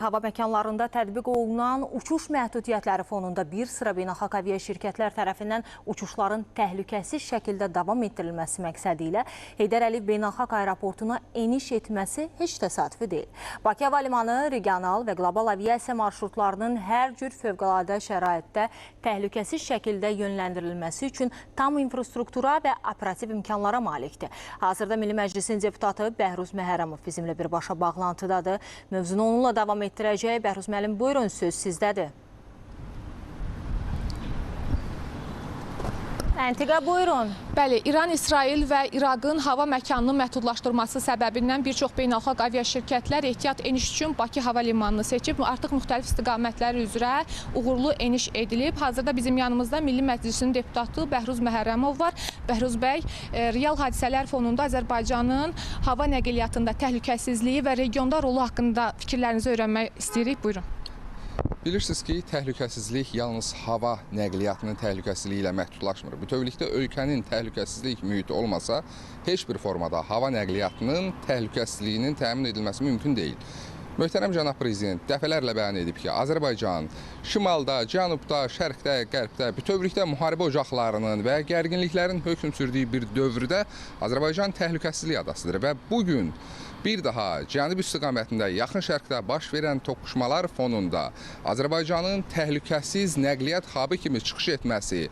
Hava məkanlarında tətbiq olunan uçuş məhdudiyyətləri fonunda bir sıra beynəlxalq avia şirkətlər tərəfindən uçuşların təhlükəsiz şəkildə davam etdirilməsi məqsədi ilə Heydər Əliyev Beynəlxalq Aeroportuna eniş etməsi heç təsadüfi deyil. Bakı Hava Limanı regional və qlobal aviasiya marşrutlarının hər cür fövqəladə şəraitdə təhlükəsiz şəkildə yönləndirilməsi üçün tam infrastruktura və operativ imkanlara malikdir. Hazırda Milli Məclisin deputatı Bəhruz Məhərrəmov bizimlə birbaşa bağlantıdadır. Mövzunu onunla davam etdirəcək. Bəhruz müəllim, buyurun, söz sizdədir. Əntiqə, buyurun. Bəli, İran, İsrail və İraqın hava məkanının məhdudlaşdırması səbəbindən bir çox beynəlxalq avia şirkətlər ehtiyat eniş üçün Bakı Hava Limanını seçib. Artıq müxtəlif istiqamətlər üzrə uğurlu eniş edilib. Hazırda bizim yanımızda Milli Məclisinin deputatı Bəhruz Məhərrəmov var. Bəhruz bəy, real hadisələr fonunda Azərbaycanın hava nəqliyyatında təhlükəsizliyi və regionda rolu haqqında fikirlərinizi öyrənmək istəyirik. Buyurun. Bilirsiniz ki, təhlükəsizlik yalnız hava nəqliyyatının təhlükəsizliyi ilə məhdudlaşmır. Bütövlükdə ölkənin təhlükəsizlik mühiti olmasa, heç bir formada hava nəqliyyatının təhlükəsizliyinin təmin edilməsi mümkün deyil. Möhtərəm cənab prezident dəfələrlə bəyan edib ki, Azərbaycan şimalda, cənubda, şərqdə, qərbdə, bütövlükdə müharibə ocaqlarının və gərginliklərin hökm sürdüyü bir dövrdə Azərbaycan təhlükəsizlik adasıdır və bugün bir daha cənub istiqamətində yaxın şərqdə baş verən toqquşmalar fonunda Azərbaycanın təhlükəsiz nəqliyyat hubı kimi çıxış etməsi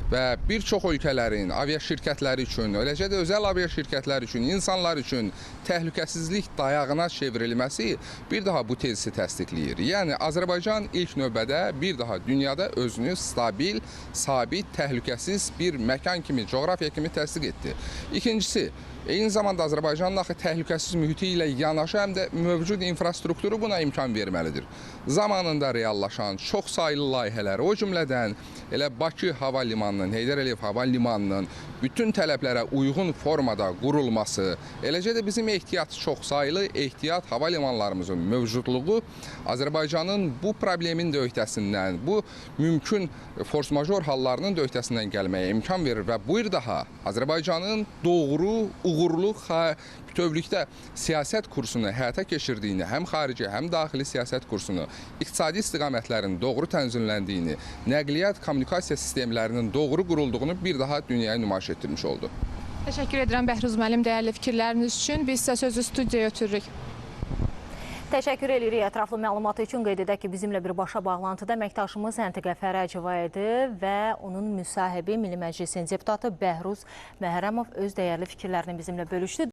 və bir çox ölkələrin avia şirkətləri üçün, eləcə də özəl avia şirkətləri üçün, insanlar üçün təhlükəsizlik dayağına çevrilməsi bir daha bu tezisi təsdiqləyir. Yəni Azərbaycan ilk növbədə bir daha dünyada özünü stabil, sabit, təhlükəsiz bir məkan kimi, coğrafiya kimi təsdiq etdi. İkincisi, eyni zamanda Azərbaycanın axı təhlükəsiz mühiti ilə yanaşı həm də mövcud infrastrukturu buna imkan verməlidir. Zamanında reallaşan çox sayılı layihələr, o cümlədən elə Bakı Hava Limanının, Heydər Əliyev Hava Limanının bütün tələblərə uyğun formada qurulması, eləcə də bizim çox sayılı ehtiyat hava limanlarımızın mövcudluğu Azərbaycanın bu problemin də öhdəsindən, bu mümkün force major hallarının da öhdəsindən gəlməyə imkan verir və bu il daha Azərbaycanın doğru, uğurlu bütövlükdə siyasət kursunu həyata keçirdiyini, həm xarici, həm daxili siyasət kursunu, iqtisadi istiqamətlərin doğru tənzimləndiyini, nəqliyyat kommunikasiya sistemlərinin doğru qurulduğunu bir daha dünyaya nümayiş etdirmiş oldu. Təşəkkür edirəm Bəhruz müəllim dəyərli fikirləriniz üçün. Biz sizə sözü studiyaya ötürürük. Təşəkkür edirik ətraflı məlumatı üçün. Qeyd edək ki, bizimlə birbaşa bağlantıda əməkdaşımız Əntiqə Fərəcova idi və onun müsahibi Milli Məclisin deputatı Bəhruz Məhərrəmov öz dəyərli fikirlərini bizimlə bölüşdü.